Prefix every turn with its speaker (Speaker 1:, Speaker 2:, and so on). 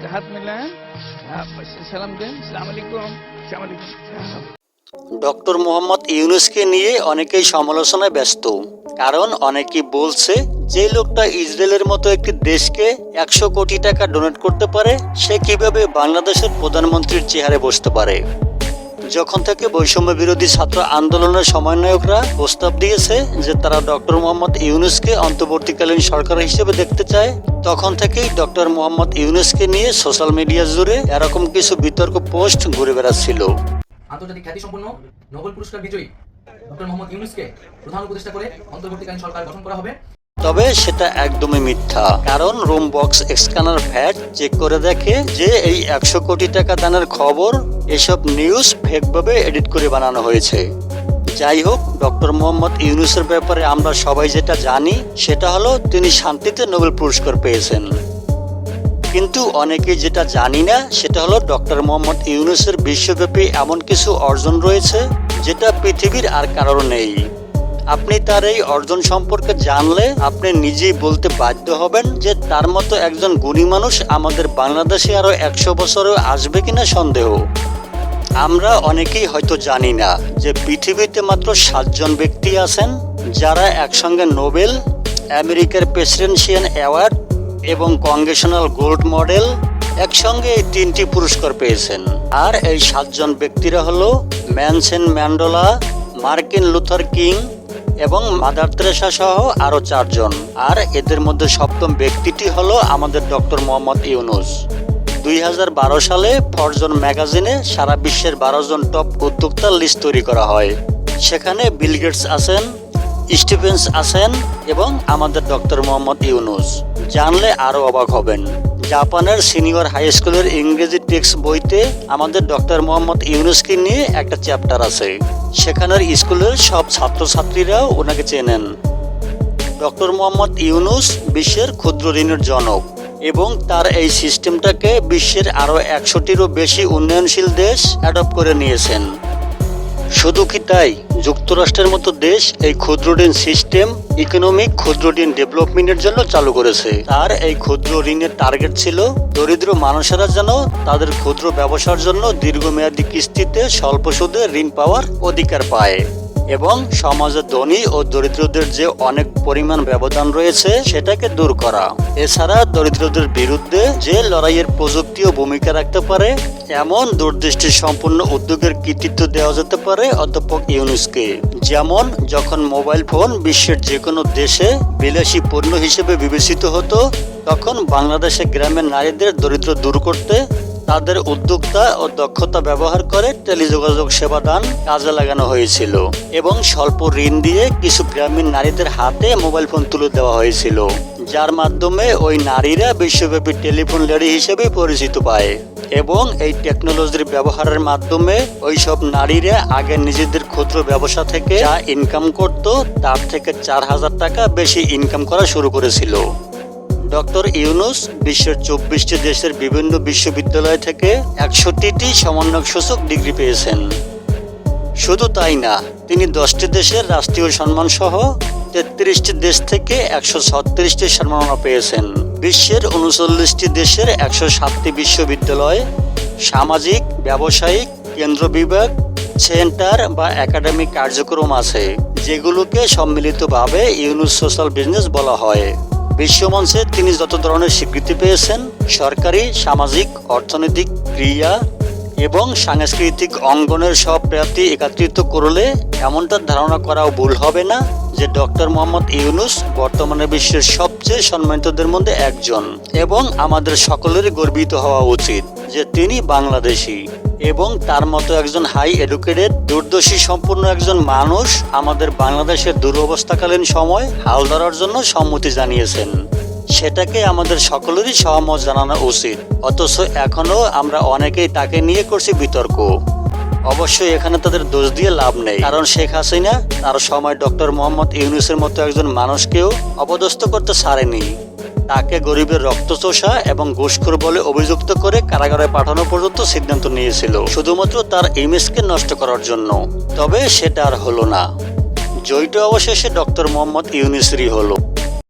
Speaker 1: हाथ मिलाएं, आप सलाम दें, अस्सलाम वालेकुम, अस्सलाम वालेकुम।
Speaker 2: ডক্টর মোহাম্মদ ইউনূসকে নিয়ে অনেকেই সমালোচনায় ব্যস্ত, কারণ অনেকেই বলছে যে লোকটা ইসরায়েলের মতো একটি দেশকে 100 কোটি টাকা ডোনেট করতে পারে, সে কিভাবে বাংলাদেশের প্রধানমন্ত্রীর চেয়ারে বসতে পারে। যখন থেকে বৈষম্য বিরোধী ছাত্র আন্দোলনের সমন্বয়করা প্রস্তাব দিয়েছে যে তারা ডক্টর মোহাম্মদ ইউনূসকে অন্তর্বর্তীকালীন সরকার হিসেবে দেখতে চায়, তখন থেকেই ডক্টর মোহাম্মদ ইউনূসকে নিয়ে সোশ্যাল মিডিয়া জুড়ে এরকম কিছু বিতর্ক পোস্ট ঘুরে বেড়াচ্ছিল।
Speaker 3: আন্তর্জাতিক খ্যাতিসম্পন্ন নোবেল পুরস্কার বিজয়ী ডক্টর মোহাম্মদ ইউনূসকে প্রধান উপদেষ্টা করে অন্তর্বর্তীকালীন সরকার গঠন করা হবে।
Speaker 2: তবে সেটা একদমই মিথ্যা, কারণ রুম বক্স স্ক্যানার ভ্যাট চেক করে দেখে যে এই 100 কোটি টাকা দানের খবর এসব নিউজ ফেকভাবে এডিট করে বানানো হয়েছে। যাই হোক, ডক্টর মোহাম্মদ ইউনূসের ব্যাপারে আমরা সবাই যেটা জানি সেটা হলো তিনি শান্তিতে নোবেল পুরস্কার পেয়েছেন। কিন্তু অনেকে যেটা জানি না সেটা হলো ডক্টর মোহাম্মদ ইউনূসের বিশ্বব্যাপী এমন কিছু অর্জন রয়েছে যেটা পৃথিবীর আর কারোর নেই। আপনি তার এই অর্জন সম্পর্কে জানলে আপনি নিজেই বলতে বাধ্য হবেন যে তার মতো একজন গুণী মানুষ আমাদের বাংলাদেশে আরো 100 বছরেও আসবে কিনা সন্দেহ। আমরা অনেকেই হয়তো জানি না যে পৃথিবীতে মাত্র 7 জন ব্যক্তি আছেন যারা একসঙ্গে নোবেল, আমেরিকার প্রেসিডেন্সিয়াল অ্যাওয়ার্ড এবং কংগ্রেশনাল গোল্ড মডেল একসঙ্গে এই 3টি পুরস্কার পেয়েছেন। আর এই 7 জন ব্যক্তিরা হলো Nelson Mandela, Martin Luther king এবং মাদার তেরেসা সহ আরো 4 জন। আর এদের মধ্যে 7ম ব্যক্তিটি হলো আমাদের ডক্টর মোহাম্মদ ইউনূস। 2012 সালে ফরজন ম্যাগাজিনে সারা বিশ্বের 12 জন টপ উদ্যোক্তার লিস্ট তৈরি করা হয়। সেখানে বিল গেটস আছেন, স্টিভেন্স আছেন এবং আমাদের ডক্টর মোহাম্মদ ইউনূস। জানলে আরো অবাক হবেন, জাপানের সিনিয়র হাই স্কুলের ইংরেজি টেক্সট বইতে আমাদের ডক্টর মোহাম্মদ ইউনূসকে নিয়ে একটা চ্যাপ্টার আছে। সেখানের স্কুলের সব ছাত্রছাত্রীরাও ওনাকে চেনেন। ডক্টর মোহাম্মদ ইউনূস বিশ্বের ক্ষুদ্র ঋণের জনক এবং তার এই সিস্টেমটাকে বিশ্বের আরো 100টিরও বেশি উন্নয়নশীল দেশ অ্যাডপ্ট করে নিয়েছেন। শুধু কি তাই, যুক্তরাষ্ট্রের মতো দেশ এই ক্ষুদ্র ঋণ সিস্টেম ইকোনমিক ক্ষুদ্র ঋণ ডেভেলপমেন্টের জন্য চালু করেছে। তার এই ক্ষুদ্র ঋণের টার্গেট ছিল দরিদ্র মানুষেরা যেন তাদের ক্ষুদ্র ব্যবসার জন্য দীর্ঘমেয়াদী কিস্তিতে স্বল্প সুদে ঋণ পাওয়ার অধিকার পায় এবং সমাজে ধনী ও দরিদ্রদের যে অনেক পরিমাণ ব্যবধান রয়েছে সেটাকে দূর করা। এছাড়া দরিদ্রদের বিরুদ্ধে যে লড়াইয়ের প্রযুক্তি ও ভূমিকা রাখতে পারে এমন দূরদৃষ্টি সম্পূর্ণ উদ্যোগের কৃতিত্ব দেওয়া যেতে পারে অধ্যাপক ইউনূসকে। যেমন যখন মোবাইল ফোন বিশ্বের যে কোনো দেশে বিলাসী পণ্য হিসেবে বিবেচিত হতো, তখন বাংলাদেশে গ্রামের নারীদের দরিদ্র দূর করতে তাদের উদ্যোক্তা ও দক্ষতা ব্যবহার করে টেলিযোগাযোগ সেবা দান কাজে লাগানো হয়েছিল এবং স্বল্প ঋণ দিয়ে কিছু গ্রামীণ নারীদের হাতে মোবাইল ফোন তুলে দেওয়া হয়েছিল, যার মাধ্যমে ওই নারীরা বিশ্বব্যাপী টেলিফোন লেডি হিসেবে পরিচিত পায়। এবং এই টেকনোলজির ব্যবহারের মাধ্যমে ওই সব নারীরা আগে নিজেদের ক্ষুদ্র ব্যবসা থেকে যা ইনকাম করত তার থেকে 4000 টাকা বেশি ইনকাম করা শুরু করেছিল। ডক্টর ইউনূস বিশ্বের 24টি দেশের বিভিন্ন বিশ্ববিদ্যালয় থেকে 61টি সমন্বয়ক সূচক ডিগ্রি পেয়েছেন। শুধু তাই না, তিনি 10টি দেশের রাষ্ট্রীয় সম্মান সহ 33টি দেশ থেকে 136টি সম্মাননা পেয়েছেন। বিশ্বের 39টি দেশের 107টি বিশ্ববিদ্যালয়, সামাজিক, ব্যবসায়িক, কেন্দ্র বিভাগ, সেন্টার বা একাডেমিক কার্যক্রম আছে, যেগুলোকে সম্মিলিতভাবে ইউনূস সোশ্যাল বিজনেস বলা হয়। বিশ্বমঞ্চে তিনি যত ধরনের স্বীকৃতি পেয়েছেন, সরকারি, সামাজিক, অর্থনৈতিক, ক্রীড়া এবং সাংস্কৃতিক অঙ্গনের সব প্রাপ্তি একত্রিত করলে এমনটা ধারণা করাও ভুল হবে না যে ডক্টর মোহাম্মদ ইউনূস বর্তমানে বিশ্বের সবচেয়ে সম্মানিতদের মধ্যে একজন এবং আমাদের সকলেরই গর্বিত হওয়া উচিত যে তিনি বাংলাদেশী এবং তার মতো একজন হাই এডুকেটেড দূরদর্শী সম্পূর্ণ একজন মানুষ আমাদের বাংলাদেশের দুরবস্থাকালীন সময় হাল ধরার জন্য সম্মতি জানিয়েছেন। সেটাকে আমাদের সকলেরই সহমত জানানো উচিত। অথচ এখনো আমরা অনেকেই তাকে নিয়ে করছি বিতর্ক। অবশ্যই এখানে তাদের দোষ দিয়ে লাভ নেই, কারণ শেখ হাসিনা তার সময় ডক্টর মোহাম্মদ ইউনূসের মতো একজন মানুষকেও অপদস্থ করতে ছাড়েনি। তাকে গরিবের রক্তচোষা এবং ঘুষখোর বলে অভিযুক্ত করে কারাগারে পাঠানো পর্যন্ত সিদ্ধান্ত নিয়েছিল, শুধুমাত্র তার ইমেজকে নষ্ট করার জন্য। তবে সেটা আর হলো না। জয়টা অবশেষে ডক্টর মোহাম্মদ ইউনূসেরই হলো।